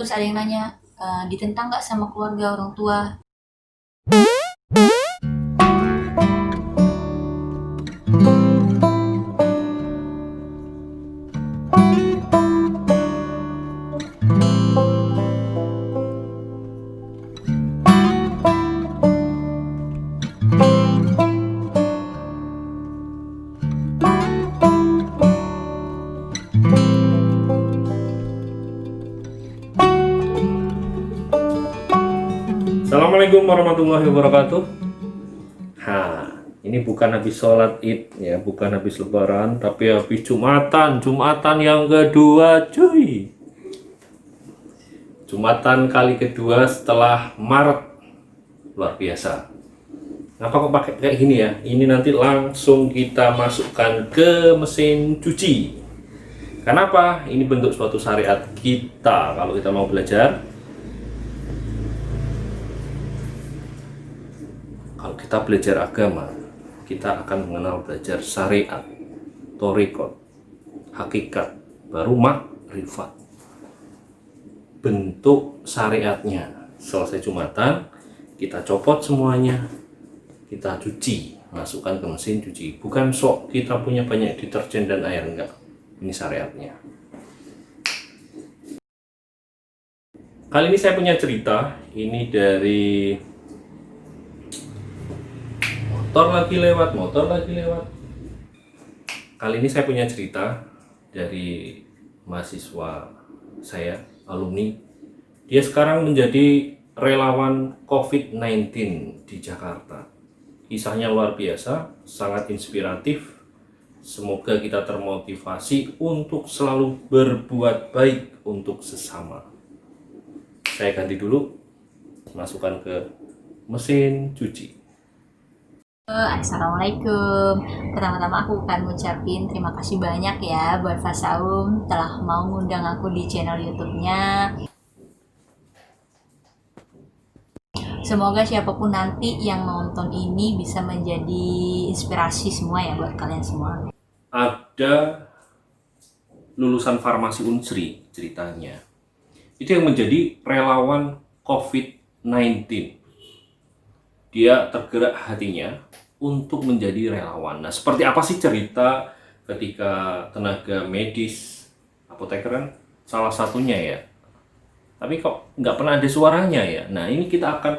Terus ada yang nanya, ditentang nggak sama keluarga orang tua? Assalamualaikum warahmatullahi wabarakatuh. Ini bukan habis sholat id ya, bukan habis lebaran, tapi habis Jumatan yang kedua, cuy. Jumatan kali kedua setelah Maret, luar biasa. Kenapa kok pakai kayak gini ya? Ini nanti langsung kita masukkan ke mesin cuci. Kenapa? Ini bentuk suatu syariat kita kalau kita mau belajar. Kalau kita belajar agama, kita akan mengenal belajar syariat, thoriqat, hakikat, baru makrifat. Bentuk syariatnya. Selesai Jumatan, kita copot semuanya, kita cuci, masukkan ke mesin cuci. Bukan sok kita punya banyak deterjen dan air, enggak. Ini syariatnya. Kali ini saya punya cerita, ini dari motor lagi lewat. Kali ini saya punya cerita dari mahasiswa saya, alumni. Dia sekarang menjadi relawan COVID-19 di Jakarta. Kisahnya luar biasa, sangat inspiratif. Semoga kita termotivasi untuk selalu berbuat baik untuk sesama. Saya ganti dulu, masukkan ke mesin cuci. Assalamualaikum. Pertama-tama aku akan ngucapin terima kasih banyak ya buat Fasaum telah mau ngundang aku di channel YouTube-nya. Semoga siapapun nanti yang nonton ini bisa menjadi inspirasi semua ya buat kalian semua. Ada lulusan farmasi Unsri ceritanya. Itu yang menjadi relawan COVID-19. Dia tergerak hatinya untuk menjadi relawan. Nah, seperti apa sih cerita ketika tenaga medis, apoteker kan salah satunya ya. Tapi kok nggak pernah ada suaranya ya. Nah, ini kita akan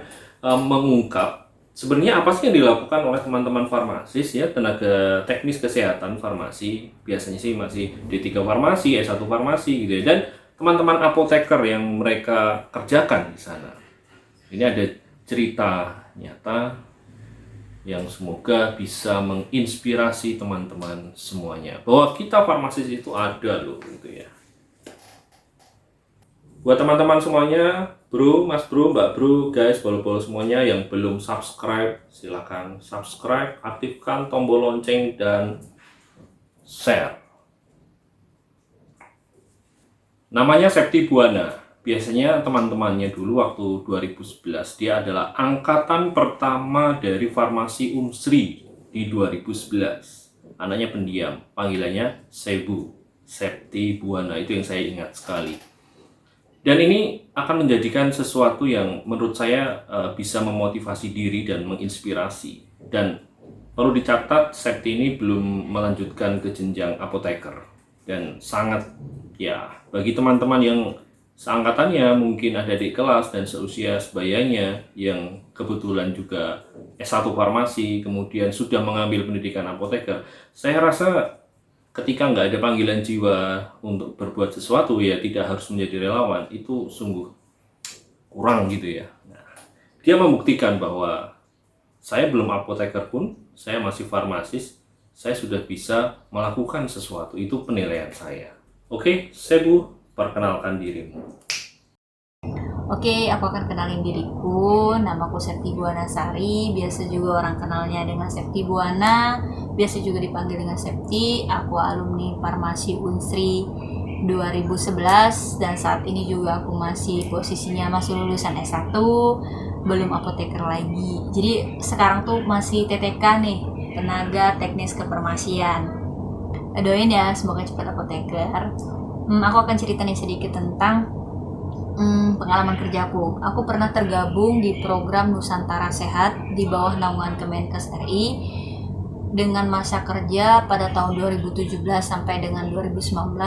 mengungkap sebenarnya apa sih yang dilakukan oleh teman-teman farmasis ya, tenaga teknis kesehatan farmasi. Biasanya sih masih D3 farmasi, S1 farmasi gitu ya. Dan teman-teman apoteker yang mereka kerjakan di sana. Ini ada cerita nyata yang semoga bisa menginspirasi teman-teman semuanya bahwa kita farmasis itu ada loh gitu ya. Buat teman-teman semuanya, bro, mas bro, mbak bro, guys, bolo-bolo semuanya yang belum subscribe, silakan subscribe, aktifkan tombol lonceng dan share. Namanya Septi Buana. Biasanya teman-temannya dulu waktu 2011 dia adalah angkatan pertama dari farmasi Unsri di 2011. Anaknya pendiam, panggilannya Sebu, Septi Buana, itu yang saya ingat sekali. Dan ini akan menjadikan sesuatu yang menurut saya bisa memotivasi diri dan menginspirasi. Dan perlu dicatat, Septi ini belum melanjutkan ke jenjang apoteker. Dan sangat ya, bagi teman-teman yang seangkatannya mungkin ada di kelas dan seusia sebayanya yang kebetulan juga S1 farmasi kemudian sudah mengambil pendidikan apoteker, saya rasa ketika nggak ada panggilan jiwa untuk berbuat sesuatu ya tidak harus menjadi relawan, itu sungguh kurang gitu ya. Nah, dia membuktikan bahwa saya belum apoteker pun, saya masih farmasis, saya sudah bisa melakukan sesuatu, itu penilaian saya. Oke, Sebu, perkenalkan dirimu. Oke, aku akan kenalin diriku. Namaku Septi Buana Sari. Biasa juga orang kenalnya dengan Septi Buana. Biasa juga dipanggil dengan Septi. Aku alumni Farmasi Unsri 2011 dan saat ini juga aku masih posisinya masih lulusan S1, belum apoteker lagi. Jadi sekarang tuh masih TTK nih, tenaga teknis kefarmasian. Doain ya semoga cepat apoteker. Aku akan cerita nih sedikit tentang pengalaman kerjaku. Aku pernah tergabung di program Nusantara Sehat di bawah naungan Kemenkes RI dengan masa kerja pada tahun 2017 sampai dengan 2019.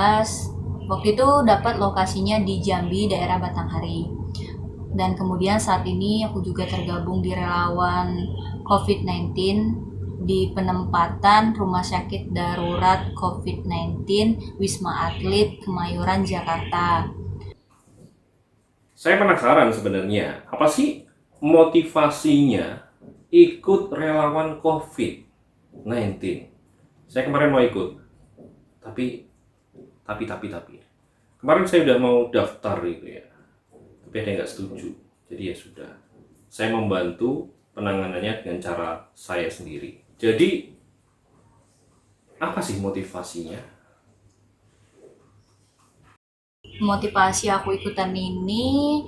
Waktu itu dapat lokasinya di Jambi, daerah Batanghari. Dan kemudian saat ini aku juga tergabung di relawan COVID-19 di penempatan Rumah Sakit Darurat COVID-19 Wisma Atlet Kemayoran, Jakarta. Saya penasaran sebenarnya, apa sih motivasinya ikut relawan COVID-19? Saya kemarin mau ikut, tapi. Kemarin saya udah mau daftar gitu ya, tapi ada yang nggak setuju. Jadi ya sudah, saya membantu penanganannya dengan cara saya sendiri. Jadi, apa sih motivasinya? Motivasi aku ikutan ini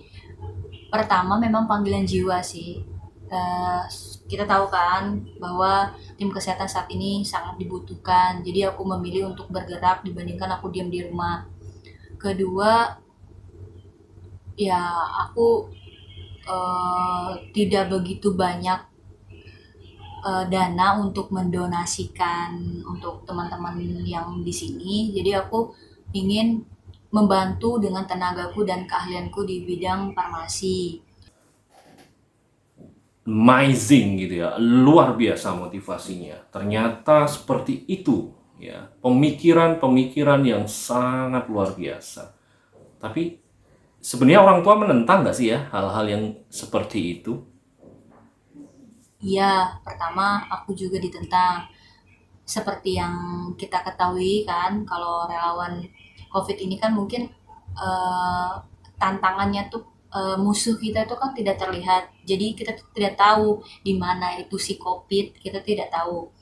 pertama memang panggilan jiwa sih. Eh, kita tahu kan bahwa tim kesehatan saat ini sangat dibutuhkan. Jadi aku memilih untuk bergerak dibandingkan aku diam di rumah. Kedua, ya aku tidak begitu banyak dana untuk mendonasikan untuk teman-teman yang di sini. Jadi aku ingin membantu dengan tenagaku dan keahlianku di bidang farmasi. Amazing gitu ya, luar biasa motivasinya. Ternyata seperti itu ya, pemikiran-pemikiran yang sangat luar biasa. Tapi sebenarnya orang tua menentang nggak sih ya hal-hal yang seperti itu? Iya, pertama aku juga ditentang. Seperti yang kita ketahui kan, kalau relawan COVID ini kan mungkin eh, tantangannya tuh musuh kita itu kan tidak terlihat. Jadi kita tidak tahu di mana itu si COVID, kita tidak tahu.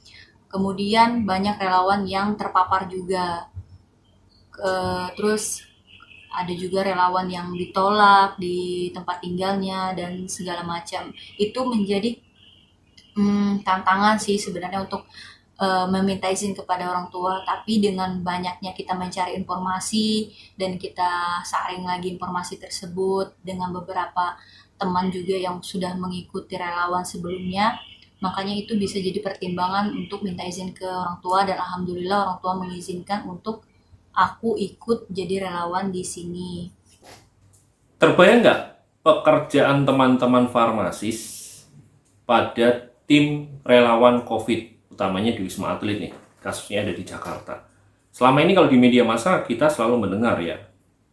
Kemudian banyak relawan yang terpapar juga. Terus ada juga relawan yang ditolak di tempat tinggalnya dan segala macam. Itu menjadi tantangan sih sebenarnya untuk meminta izin kepada orang tua, tapi dengan banyaknya kita mencari informasi dan kita saring lagi informasi tersebut dengan beberapa teman juga yang sudah mengikuti relawan sebelumnya, makanya itu bisa jadi pertimbangan untuk minta izin ke orang tua dan alhamdulillah orang tua mengizinkan untuk aku ikut jadi relawan di sini. Terbayang nggak pekerjaan teman-teman farmasis pada tim relawan COVID, utamanya di Wisma Atlet nih, kasusnya ada di Jakarta. Selama ini kalau di media massa kita selalu mendengar ya,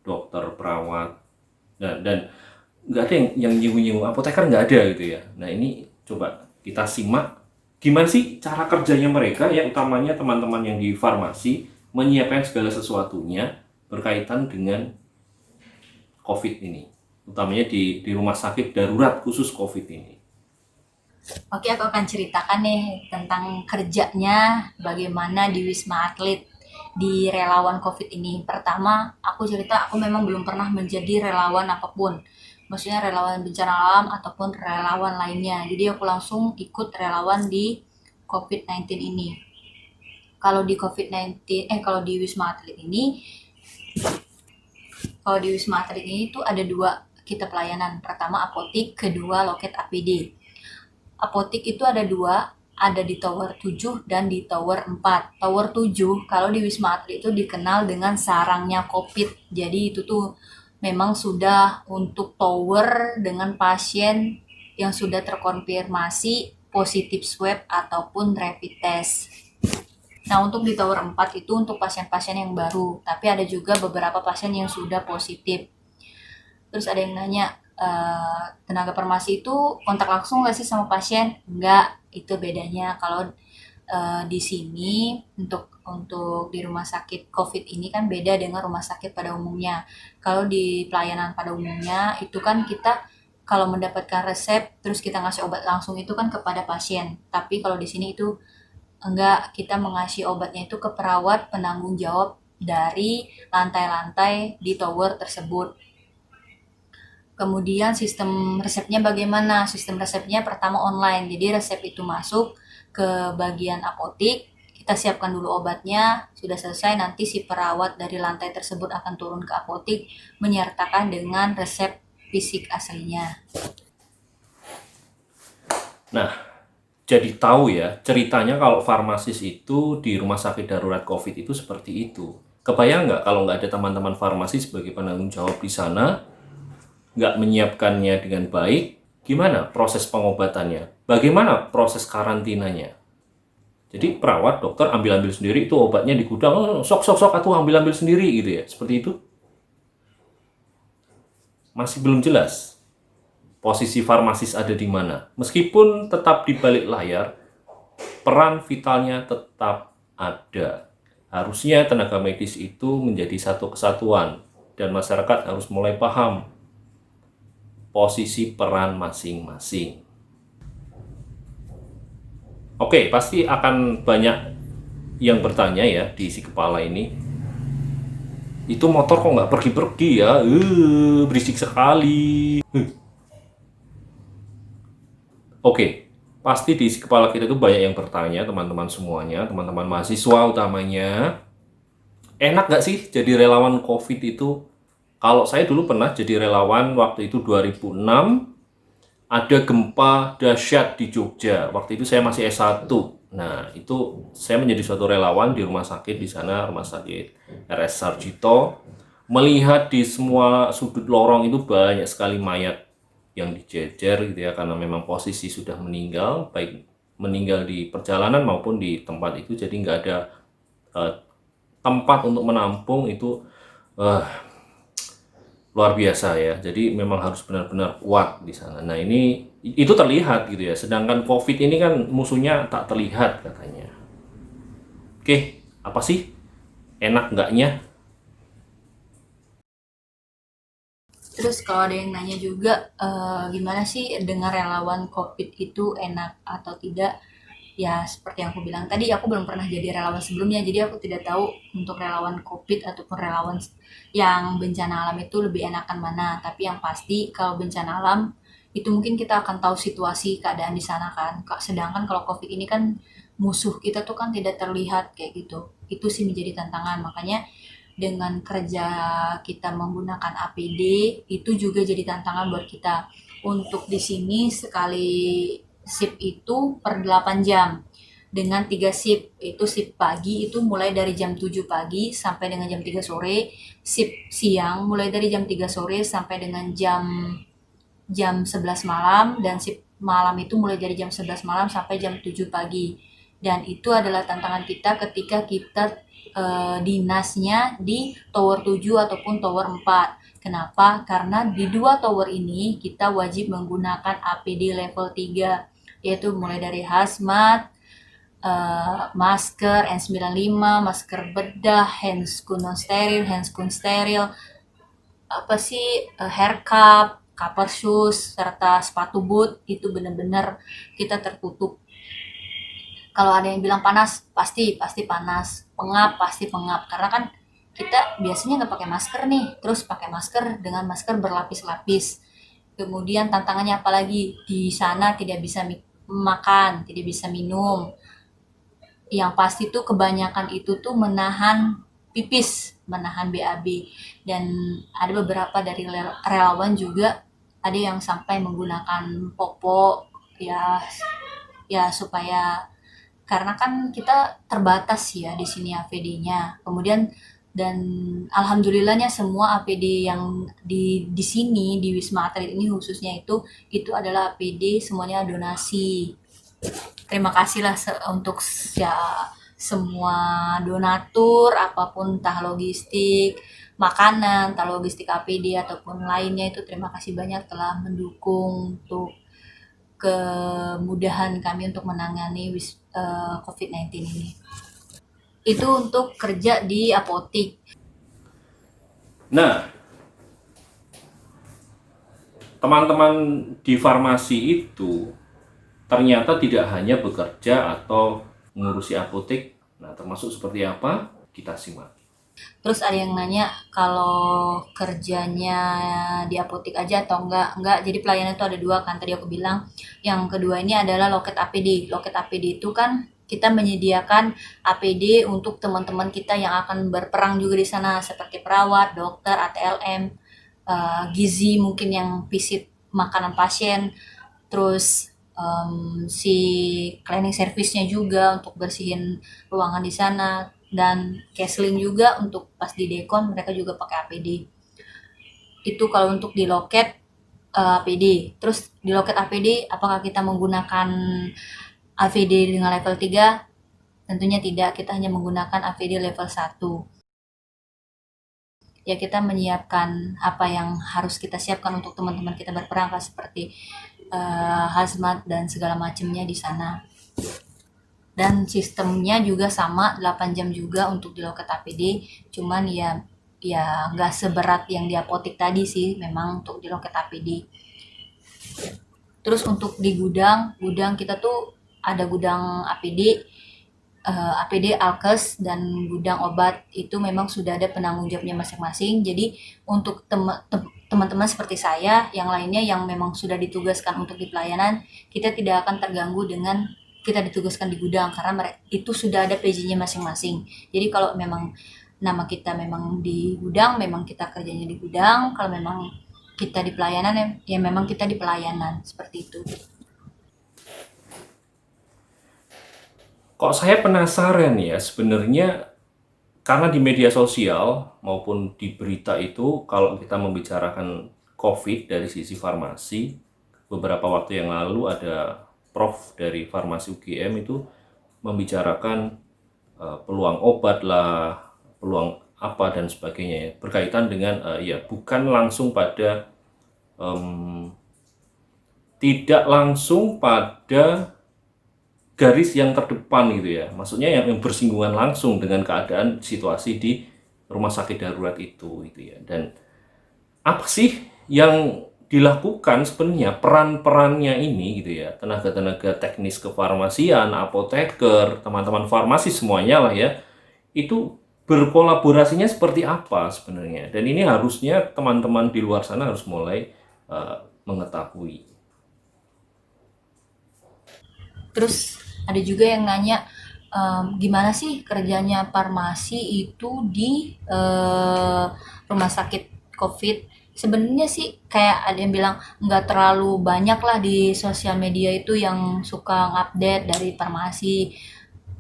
dokter, perawat, dan nggak ada yang nyinggung-nyinggung, apoteker nggak ada gitu ya. Nah ini coba kita simak gimana sih cara kerjanya mereka, ya utamanya teman-teman yang di farmasi menyiapkan segala sesuatunya berkaitan dengan COVID ini, utamanya di rumah sakit darurat khusus COVID ini. Oke, aku akan ceritakan nih tentang kerjanya bagaimana di Wisma Atlet di relawan COVID ini. Pertama, aku cerita aku memang belum pernah menjadi relawan apapun. Maksudnya relawan bencana alam ataupun relawan lainnya. Jadi aku langsung ikut relawan di COVID-19 ini. Kalau di COVID-19, kalau di Wisma Atlet ini, kalau di Wisma Atlet ini tuh ada dua kita pelayanan. Pertama apotik, kedua loket APD. Apotik itu ada dua, ada di Tower 7 dan di Tower 4. Tower 7 kalau di Wisma Atlet itu dikenal dengan sarangnya COVID. Jadi itu tuh memang sudah untuk tower dengan pasien yang sudah terkonfirmasi positif swab ataupun rapid test. Nah, untuk di Tower 4 itu untuk pasien-pasien yang baru, tapi ada juga beberapa pasien yang sudah positif. Terus ada yang nanya, tenaga farmasi itu kontak langsung nggak sih sama pasien? Enggak, itu bedanya. Kalau di sini untuk di rumah sakit COVID ini kan beda dengan rumah sakit pada umumnya. Kalau di pelayanan pada umumnya itu kan kita kalau mendapatkan resep terus kita ngasih obat langsung itu kan kepada pasien. Tapi kalau di sini itu enggak, kita mengasih obatnya itu ke perawat penanggung jawab dari lantai-lantai di tower tersebut. Kemudian sistem resepnya bagaimana? Sistem resepnya pertama online. Jadi resep itu masuk ke bagian apotik, kita siapkan dulu obatnya, sudah selesai nanti si perawat dari lantai tersebut akan turun ke apotik menyertakan dengan resep fisik aslinya. Nah, jadi tahu ya, ceritanya kalau farmasis itu di rumah sakit darurat COVID itu seperti itu. Kebayang nggak kalau nggak ada teman-teman farmasis sebagai penanggung jawab di sana, nggak menyiapkannya dengan baik, gimana proses pengobatannya? Bagaimana proses karantinanya? Jadi perawat, dokter ambil-ambil sendiri itu obatnya di gudang, "Oh, sok aku ambil-ambil sendiri," gitu ya. Seperti itu. Masih belum jelas posisi farmasis ada di mana. Meskipun tetap di balik layar, peran vitalnya tetap ada. Harusnya tenaga medis itu menjadi satu kesatuan dan masyarakat harus mulai paham posisi peran masing-masing. Oke, pasti akan banyak yang bertanya ya di isi kepala ini. Itu motor kok nggak pergi-pergi ya? Berisik sekali. Oke, pasti di isi kepala kita itu banyak yang bertanya, teman-teman semuanya, teman-teman mahasiswa utamanya. Enak nggak sih jadi relawan COVID itu? Kalau saya dulu pernah jadi relawan waktu itu 2006, ada gempa dahsyat di Jogja. Waktu itu saya masih S1. Nah, itu saya menjadi suatu relawan di rumah sakit di sana, rumah sakit RS Sarjito. Melihat di semua sudut lorong itu banyak sekali mayat yang dijejer gitu ya, karena memang posisi sudah meninggal, baik meninggal di perjalanan maupun di tempat itu, jadi nggak ada eh, tempat untuk menampung itu. eh, Luar biasa ya. Jadi memang harus benar-benar kuat di sana. Nah, ini itu terlihat gitu ya. Sedangkan COVID ini kan musuhnya tak terlihat katanya. Oke, apa sih enak enggaknya? Terus kalau ada yang nanya juga, gimana sih dengan relawan COVID itu enak atau tidak? Ya seperti yang aku bilang tadi, aku belum pernah jadi relawan sebelumnya, jadi aku tidak tahu untuk relawan COVID ataupun relawan yang bencana alam itu lebih enakan mana. Tapi yang pasti kalau bencana alam itu mungkin kita akan tahu situasi keadaan di sana kan. Sedangkan kalau COVID ini kan musuh kita tuh kan tidak terlihat kayak gitu. Itu sih menjadi tantangan. Makanya dengan kerja kita menggunakan APD itu juga jadi tantangan buat kita. Untuk di sini sekali shift itu per 8 jam dengan 3 shift. Itu shift pagi itu mulai dari jam 7 pagi sampai dengan jam 3 sore, shift siang mulai dari jam 3 sore sampai dengan jam jam 11 malam, dan shift malam itu mulai dari jam 11 malam sampai jam 7 pagi. Dan itu adalah tantangan kita ketika kita dinasnya di tower 7 ataupun tower 4. Kenapa? Karena di dua tower ini kita wajib menggunakan APD level 3, yaitu mulai dari hazmat, masker N95, masker bedah, handscoon non steril, handscoon steril, apa sih, hair cup, cover shoes, serta sepatu boot itu benar-benar kita tertutup. Kalau ada yang bilang panas, pasti pasti panas. Pengap pasti pengap. Karena kan kita biasanya nggak pakai masker nih, terus pakai masker dengan masker berlapis-lapis. Kemudian tantangannya apalagi di sana tidak bisa makan, tidak bisa minum. Yang pasti tuh kebanyakan itu tuh menahan pipis, menahan BAB. Dan ada beberapa dari relawan juga ada yang sampai menggunakan popok ya, ya supaya, karena kan kita terbatas ya di sini APD-nya. Kemudian dan alhamdulillahnya semua APD yang di sini di Wisma Atlet ini khususnya itu adalah APD semuanya donasi. Terima kasihlah untuk ya semua donatur apapun, entah logistik makanan, entah logistik APD ataupun lainnya, itu terima kasih banyak telah mendukung untuk kemudahan kami untuk menangani COVID-19 ini. Itu untuk kerja di apotik. Nah, teman-teman di farmasi itu ternyata tidak hanya bekerja atau mengurusi apotek. Nah, termasuk seperti apa? Kita simak. Terus ada yang nanya kalau kerjanya di apotik aja atau enggak. Enggak, jadi pelayanan itu ada dua kan, tadi aku bilang. Yang kedua ini adalah loket APD. Loket APD itu kan kita menyediakan APD untuk teman-teman kita yang akan berperang juga di sana, seperti perawat, dokter, ATLM, gizi mungkin yang visit makanan pasien, terus si cleaning service-nya juga untuk bersihin ruangan di sana, dan counseling juga untuk pas di dekon mereka juga pakai APD. Itu kalau untuk di loket APD. Terus di loket APD apakah kita menggunakan APD dengan level 3? Tentunya tidak, kita hanya menggunakan APD level 1. Ya kita menyiapkan apa yang harus kita siapkan untuk teman-teman kita berperangkat seperti hazmat dan segala macamnya di sana. Dan sistemnya juga sama 8 jam juga untuk di loket APD, cuman ya nggak seberat yang di apotek tadi sih memang untuk di loket APD. Terus untuk di gudang kita tuh ada gudang APD, APD, alkes, dan gudang obat itu memang sudah ada penanggung jawabnya masing-masing. Jadi untuk teman-teman seperti saya, yang lainnya yang memang sudah ditugaskan untuk di pelayanan, kita tidak akan terganggu dengan kita ditugaskan di gudang karena itu sudah ada PJ-nya masing-masing. Jadi kalau memang nama kita memang di gudang, memang kita kerjanya di gudang. Kalau memang kita di pelayanan, ya memang kita di pelayanan, seperti itu. Kok saya penasaran ya, sebenarnya karena di media sosial maupun di berita itu, kalau kita membicarakan COVID dari sisi farmasi, beberapa waktu yang lalu ada Prof dari Farmasi UGM itu membicarakan peluang obat lah, peluang apa dan sebagainya ya, berkaitan dengan ya bukan langsung pada tidak langsung pada garis yang terdepan gitu ya, maksudnya yang bersinggungan langsung dengan keadaan situasi di rumah sakit darurat itu gitu ya. Dan apa sih yang dilakukan sebenarnya, peran-perannya ini gitu ya, tenaga-tenaga teknis kefarmasian, apoteker, teman-teman farmasi semuanya lah ya, itu berkolaborasinya seperti apa sebenarnya. Dan ini harusnya teman-teman di luar sana harus mulai mengetahui. Terus ada juga yang nanya, gimana sih kerjanya farmasi itu di rumah sakit COVID? Sebenarnya sih kayak ada yang bilang nggak terlalu banyak lah di sosial media itu yang suka ngupdate dari farmasi.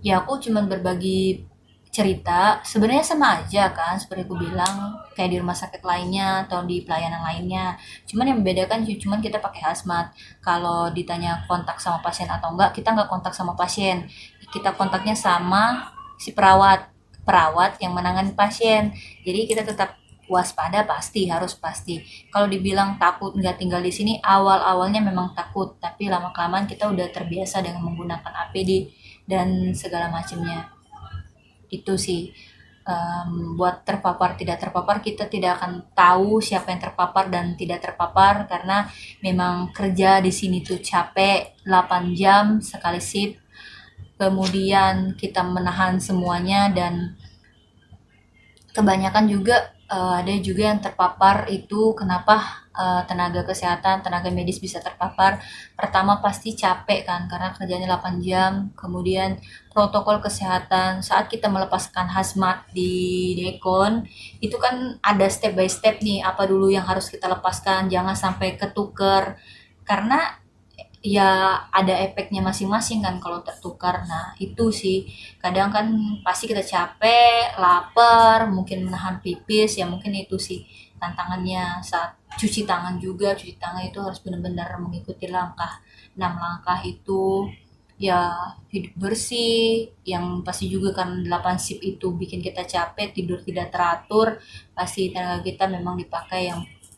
Ya aku cuman berbagi cerita, sebenarnya sama aja kan seperti aku bilang kayak di rumah sakit lainnya atau di pelayanan lainnya. Cuman yang membedakan cuman kita pakai hazmat. Kalau ditanya kontak sama pasien atau enggak, kita nggak kontak sama pasien. Kita kontaknya sama si perawat, perawat yang menangani pasien. Jadi kita tetap waspada, pasti harus pasti. Kalau dibilang takut nggak tinggal di sini, awal-awalnya memang takut, tapi lama-kelamaan kita udah terbiasa dengan menggunakan APD dan segala macamnya. Itu sih, buat terpapar tidak terpapar kita tidak akan tahu siapa yang terpapar dan tidak terpapar karena memang kerja di sini tuh capek, 8 jam sekali shift, kemudian kita menahan semuanya. Dan kebanyakan juga ada juga yang terpapar. Itu kenapa tenaga kesehatan, tenaga medis bisa terpapar. Pertama pasti capek kan karena kerjanya 8 jam. Kemudian protokol kesehatan saat kita melepaskan hazmat di dekon itu kan ada step by step nih, apa dulu yang harus kita lepaskan, jangan sampai ketuker karena ya ada efeknya masing-masing kan kalau tertukar. Nah itu sih kadang kan pasti kita capek, lapar, mungkin menahan pipis, ya mungkin itu sih tantangannya saat cuci tangan juga. Cuci tangan itu harus benar-benar mengikuti langkah 6 langkah itu, ya hidup bersih, yang pasti juga kan 8 sip itu bikin kita capek, tidur tidak teratur, pasti tenaga kita memang dipakai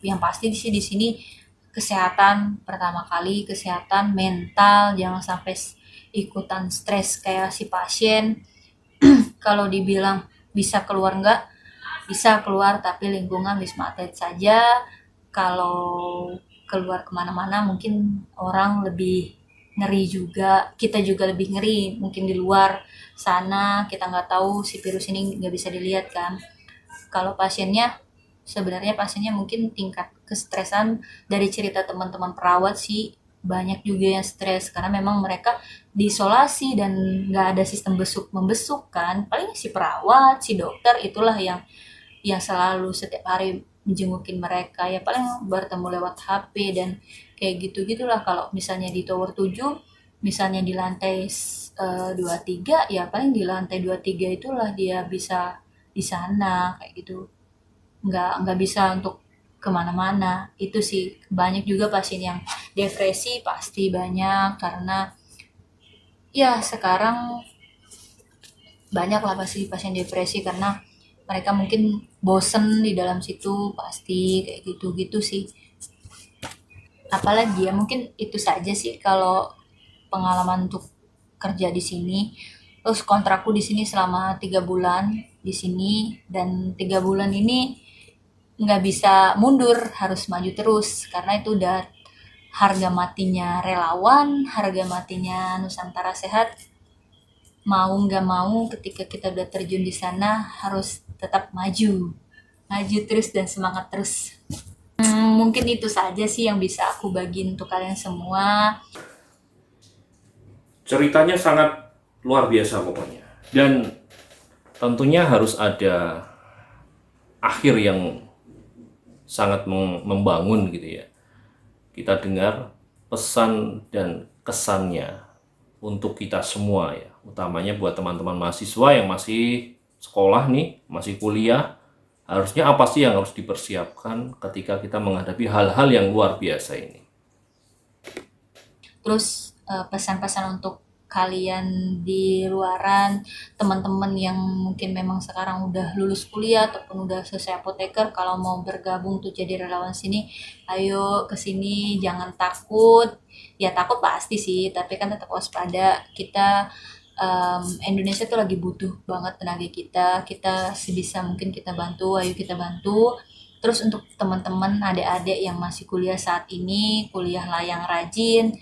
yang pasti sih di sini kesehatan pertama kali, kesehatan mental, jangan sampai ikutan stres kayak si pasien. Kalau dibilang bisa keluar enggak, bisa keluar tapi lingkungan wisma atlet saja. Kalau keluar kemana-mana mungkin orang lebih ngeri juga, kita juga lebih ngeri mungkin di luar sana, kita nggak tahu si virus ini nggak bisa dilihat kan. Kalau pasiennya, sebenarnya pasiennya mungkin tingkat kestresan dari cerita teman-teman perawat sih banyak juga yang stres karena memang mereka diisolasi dan nggak ada sistem besuk membesuk kan. Paling si perawat, si dokter itulah yang selalu setiap hari menjengukin mereka, ya paling bertemu lewat HP dan kayak gitu-gitulah. Kalau misalnya di tower 7, misalnya di lantai 23, ya paling di lantai 23 itulah dia bisa di sana kayak gitu. Nggak bisa untuk kemana-mana. Itu sih banyak juga pasien yang depresi, pasti banyak karena ya sekarang banyak lah pasti pasien depresi karena mereka mungkin bosen di dalam situ, pasti kayak gitu-gitu sih. Apalagi ya mungkin itu saja sih kalau pengalaman untuk kerja di sini. Terus kontrakku di sini selama 3 bulan di sini, dan 3 bulan ini nggak bisa mundur, harus maju terus karena itu udah harga matinya relawan, harga matinya Nusantara Sehat. Mau nggak mau ketika kita udah terjun di sana harus tetap maju, maju terus dan semangat terus. Mungkin itu saja sih yang bisa aku bagi untuk kalian semua. Ceritanya sangat luar biasa pokoknya. Dan tentunya harus ada akhir yang sangat membangun gitu ya. Kita dengar pesan dan kesannya untuk kita semua ya, utamanya buat teman-teman mahasiswa yang masih sekolah nih, masih kuliah. Harusnya apa sih yang harus dipersiapkan ketika kita menghadapi hal-hal yang luar biasa ini? Terus pesan-pesan untuk kalian di luaran, teman-teman yang mungkin memang sekarang udah lulus kuliah ataupun udah selesai apoteker, kalau mau bergabung tuh jadi relawan sini, ayo ke sini, jangan takut. Ya takut pasti sih, tapi kan tetap waspada. Kita Indonesia tuh lagi butuh banget tenaga kita. Kita sebisa mungkin kita bantu, ayo kita bantu. Terus untuk teman-teman adik-adik yang masih kuliah saat ini, kuliahlah yang rajin,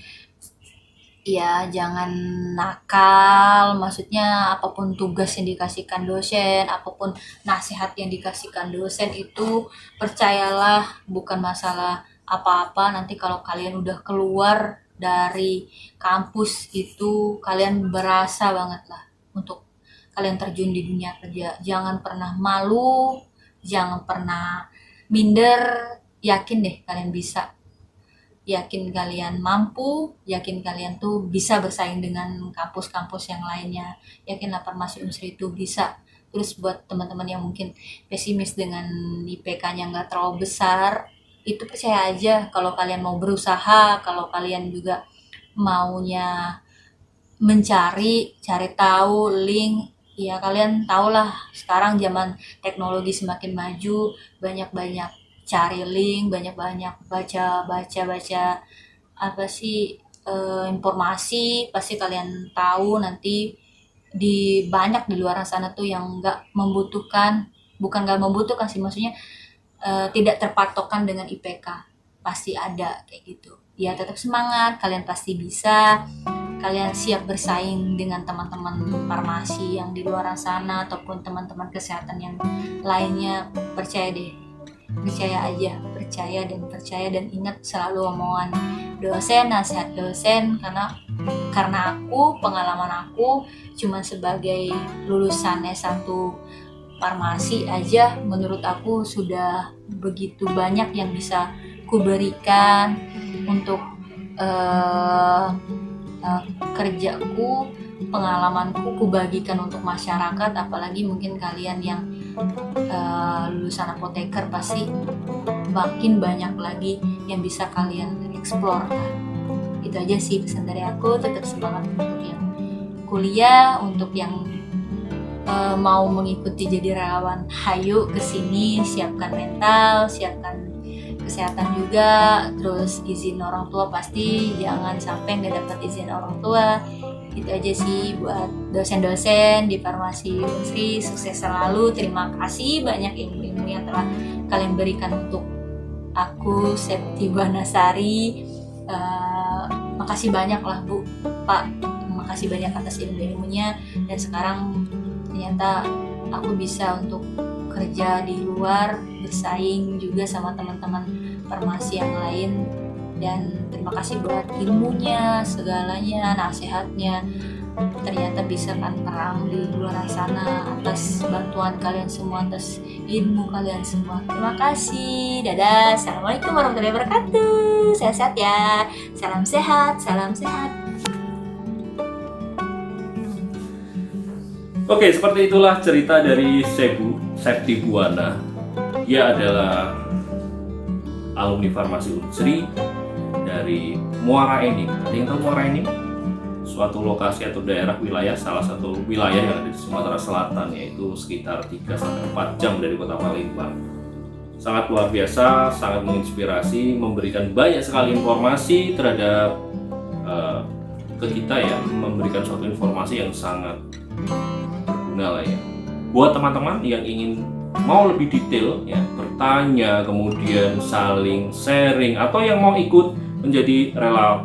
ya jangan nakal, maksudnya apapun tugas yang dikasihkan dosen, apapun nasihat yang dikasihkan dosen itu percayalah, bukan masalah apa-apa. Nanti kalau kalian udah keluar dari kampus itu kalian berasa banget lah untuk kalian terjun di dunia kerja. Jangan pernah malu, jangan pernah minder, yakin deh kalian bisa, yakin kalian mampu, yakin kalian tuh bisa bersaing dengan kampus-kampus yang lainnya, yakinlah Farmasi Unsri itu bisa. Terus buat teman-teman yang mungkin pesimis dengan IPK-nya nggak terlalu besar, itu percaya aja kalau kalian mau berusaha, kalau kalian juga maunya mencari, cari tahu link, ya kalian tahulah sekarang zaman teknologi semakin maju, banyak-banyak cari link, banyak-banyak baca apa sih informasi, pasti kalian tahu nanti di banyak di luar sana tuh yang nggak membutuhkan, bukan nggak membutuhkan sih, maksudnya tidak terpatokkan dengan IPK, pasti ada kayak gitu. Ya tetap semangat, kalian pasti bisa, kalian siap bersaing dengan teman-teman farmasi yang di luar sana ataupun teman-teman kesehatan yang lainnya. Percaya deh, percaya aja, percaya dan ingat selalu omongan dosen, nasihat dosen, karena aku, pengalaman aku cuma sebagai lulusan S1 farmasi aja, menurut aku sudah begitu banyak yang bisa kuberikan untuk eh, kerjaku, pengalamanku kubagikan untuk masyarakat. Apalagi mungkin kalian yang lulusan apoteker pasti makin banyak lagi yang bisa kalian explore kan. Itu aja sih pesan dari aku, tetap semangat untuk yang kuliah, untuk yang mau mengikuti jadi relawan, hayu kesini, siapkan mental, siapkan kesehatan juga, terus izin orang tua pasti jangan sampai nggak dapat izin orang tua. Itu aja sih buat dosen-dosen di Farmasi Unsri, sukses selalu. Terima kasih banyak ilmu-ilmu yang telah kalian berikan untuk aku, Septi Banasari. Makasih banyak lah Bu, Pak, makasih banyak atas ilmu-ilmunya, dan sekarang ternyata aku bisa untuk kerja di luar, bersaing juga sama teman-teman farmasi yang lain. Dan terima kasih buat ilmunya, segalanya, nasihatnya. ternyata bisa kan terang di luar sana atas bantuan kalian semua, atas ilmu kalian semua. Terima kasih. Dadah. Assalamualaikum warahmatullahi wabarakatuh. Sehat-sehat ya. Salam sehat, salam sehat. Oke, seperti itulah cerita dari Sebu Septi Buwana. Dia adalah alumni Farmasi Unsri dari Muara Enim. Ada yang tahu Muara Enim? Suatu lokasi atau daerah wilayah, salah satu wilayah yang ada di Sumatera Selatan, yaitu sekitar 3-4 jam dari kota Palembang. Sangat luar biasa, sangat menginspirasi, memberikan banyak sekali informasi terhadap ke kita ya, memberikan suatu informasi yang sangat berguna lah ya. Buat teman-teman yang ingin mau lebih detail ya, bertanya, kemudian saling sharing, atau yang mau ikut menjadi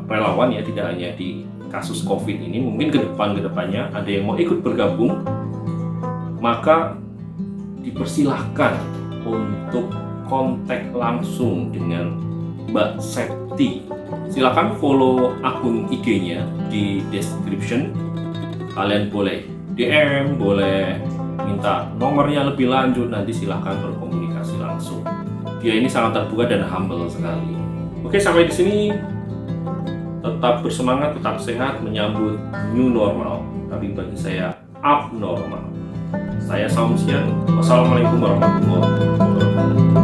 relawan ya, tidak hanya di kasus COVID ini, mungkin kedepannya ada yang mau ikut bergabung, maka dipersilahkan untuk kontak langsung dengan Mbak Septi. Silahkan follow akun IG-nya di description. Kalian boleh DM, boleh minta nomornya lebih lanjut, nanti silahkan berkomunikasi langsung. Dia ini sangat terbuka dan humble sekali. Oke, sampai di sini. Tetap bersemangat, tetap sehat menyambut new normal, tapi bagi saya abnormal. Saya Samsian. Wassalamualaikum warahmatullahi wabarakatuh.